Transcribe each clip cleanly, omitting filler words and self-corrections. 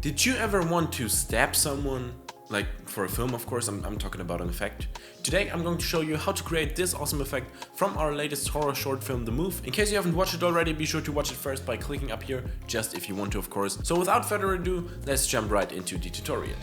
Did you ever want to stab someone? Like for a film, of course, I'm talking about an effect. Today I'm going to show you how to create this awesome effect from our latest horror short film, The Move. In case you haven't watched it already, be sure to watch it first by clicking up here, just if you want to, of course. So without further ado, let's jump right into the tutorial.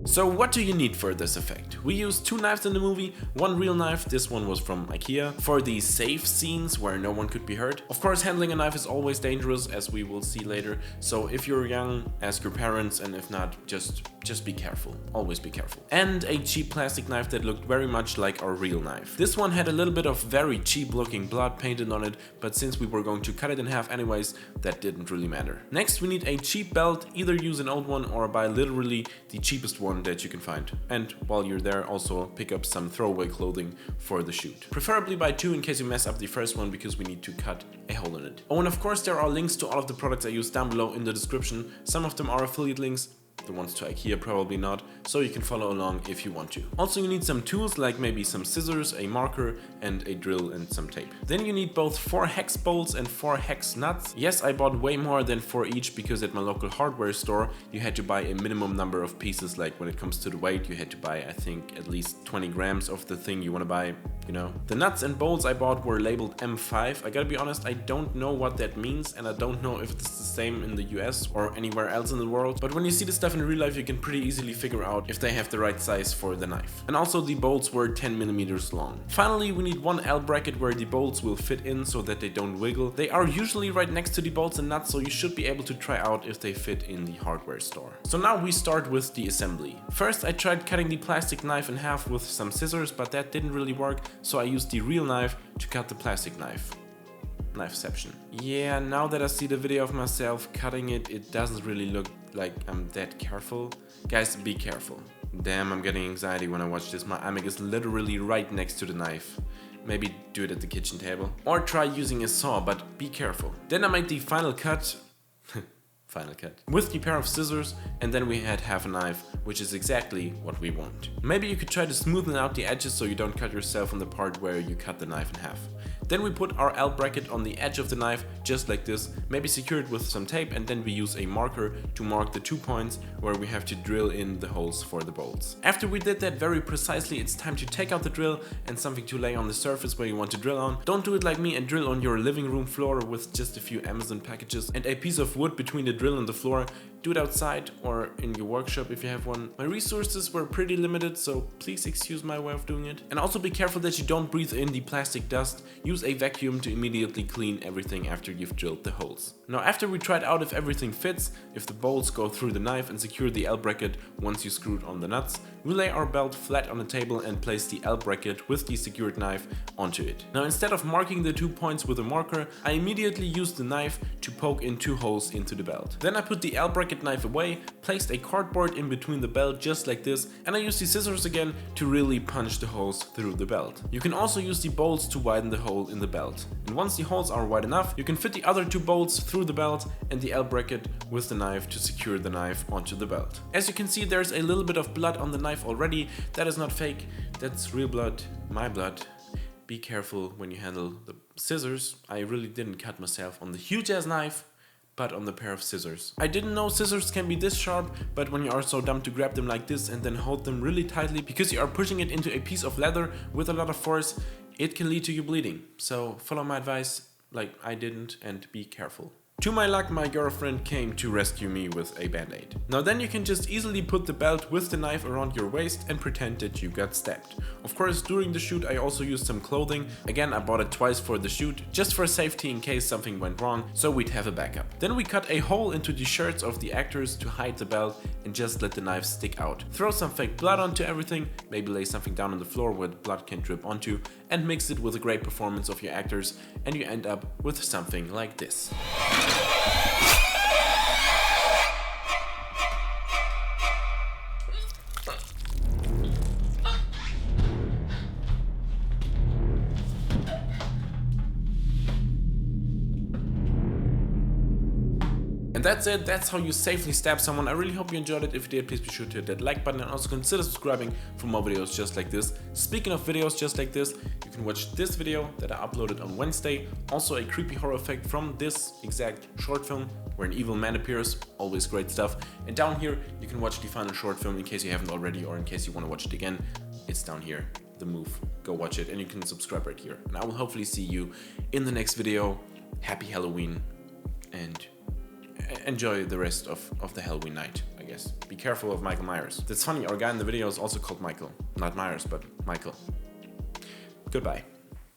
So what do you need for this effect? We used 2 knives in the movie, 1 real knife, this one was from IKEA, for the safe scenes where no one could be hurt. Of course, handling a knife is always dangerous, as we will see later, so if you're young, ask your parents, and if not, just be careful. Always be careful. And a cheap plastic knife that looked very much like our real knife. This one had a little bit of very cheap looking blood painted on it, but since we were going to cut it in half anyways, that didn't really matter. Next we need a cheap belt, either use an old one or buy literally the cheapest one that you can find. And while you're there, also pick up some throwaway clothing for the shoot. Preferably buy 2 in case you mess up the first one, because we need to cut a hole in it. Oh, and of course there are links to all of the products I use down below in the description. Some of them are affiliate links. The ones to IKEA probably not, so you can follow along if you want to. Also you need some tools, like maybe some scissors, a marker and a drill and some tape. Then you need both 4 hex bolts and 4 hex nuts. Yes, I bought way more than 4 each, because at my local hardware store you had to buy a minimum number of pieces. Like when it comes to the weight, you had to buy, I think, at least 20 grams of the thing you want to buy, you know. The nuts and bolts I bought were labeled M5. I gotta be honest, I don't know what that means, and I don't know if it's the same in the US or anywhere else in the world, but when you see the stuff in real life, you can pretty easily figure out if they have the right size for the knife. And also the bolts were 10 millimeters long. Finally, we need 1 L bracket where the bolts will fit in so that they don't wiggle. They are usually right next to the bolts and nuts, so you should be able to try out if they fit in the hardware store. So now we start with the assembly. First I tried cutting the plastic knife in half with some scissors, but that didn't really work, so I used the real knife to cut the plastic knife. Knifeception. Yeah, now that I see the video of myself cutting it, it doesn't really look like I'm that careful. Guys, be careful. Damn, I'm getting anxiety when I watch this. My iMac is literally right next to the knife. Maybe do it at the kitchen table. Or try using a saw, but be careful. Then I made the final cut. Final cut. With the pair of scissors, and then we had half a knife, which is exactly what we want. Maybe you could try to smoothen out the edges so you don't cut yourself on the part where you cut the knife in half. Then we put our L bracket on the edge of the knife, just like this, maybe secure it with some tape, and then we use a marker to mark the 2 points where we have to drill in the holes for the bolts. After we did that very precisely, it's time to take out the drill and something to lay on the surface where you want to drill on. Don't do it like me and drill on your living room floor with just a few Amazon packages and a piece of wood between the drill and the floor. Do it outside or in your workshop if you have one. My resources were pretty limited, so please excuse my way of doing it. And also be careful that you don't breathe in the plastic dust. Use a vacuum to immediately clean everything after you've drilled the holes. Now after we tried out if everything fits, if the bolts go through the knife and secure the L bracket once you screwed on the nuts, we lay our belt flat on the table and place the L bracket with the secured knife onto it. Now instead of marking the 2 points with a marker, I immediately used the knife to poke in 2 holes into the belt. Then I put the L bracket knife away, placed a cardboard in between the belt just like this, and I used the scissors again to really punch the holes through the belt. You can also use the bolts to widen the hole in the belt. And once the holes are wide enough, you can fit the other 2 bolts through the belt and the L bracket with the knife to secure the knife onto the belt. As you can see, there's a little bit of blood on the knife already. That is not fake, that's real blood, my blood. Be careful when you handle the scissors. I really didn't cut myself on the huge ass knife, but on the pair of scissors. I didn't know scissors can be this sharp, but when you are so dumb to grab them like this and then hold them really tightly because you are pushing it into a piece of leather with a lot of force, it can lead to you bleeding. So follow my advice like I didn't and be careful. To my luck, my girlfriend came to rescue me with a band-aid. Now then you can just easily put the belt with the knife around your waist and pretend that you got stabbed. Of course, during the shoot I also used some clothing. Again, I bought it twice for the shoot, just for safety in case something went wrong, so we'd have a backup. Then we cut a hole into the shirts of the actors to hide the belt and just let the knife stick out. Throw some fake blood onto everything, maybe lay something down on the floor where the blood can drip onto, and mix it with a great performance of your actors, and you end up with something like this. And that's it, that's how you safely stab someone. I really hope you enjoyed it. If you did, please be sure to hit that like button and also consider subscribing for more videos just like this. Speaking of videos just like this, you can watch this video that I uploaded on Wednesday. Also a creepy horror effect from this exact short film where an evil man appears. Always great stuff. And down here, you can watch the final short film in case you haven't already or in case you want to watch it again. It's down here, The Move. Go watch it and you can subscribe right here. And I will hopefully see you in the next video. Happy Halloween and enjoy the rest of the Halloween night, I guess. Be careful of Michael Myers. That's funny, our guy in the video is also called Michael. Not Myers, but Michael. Goodbye.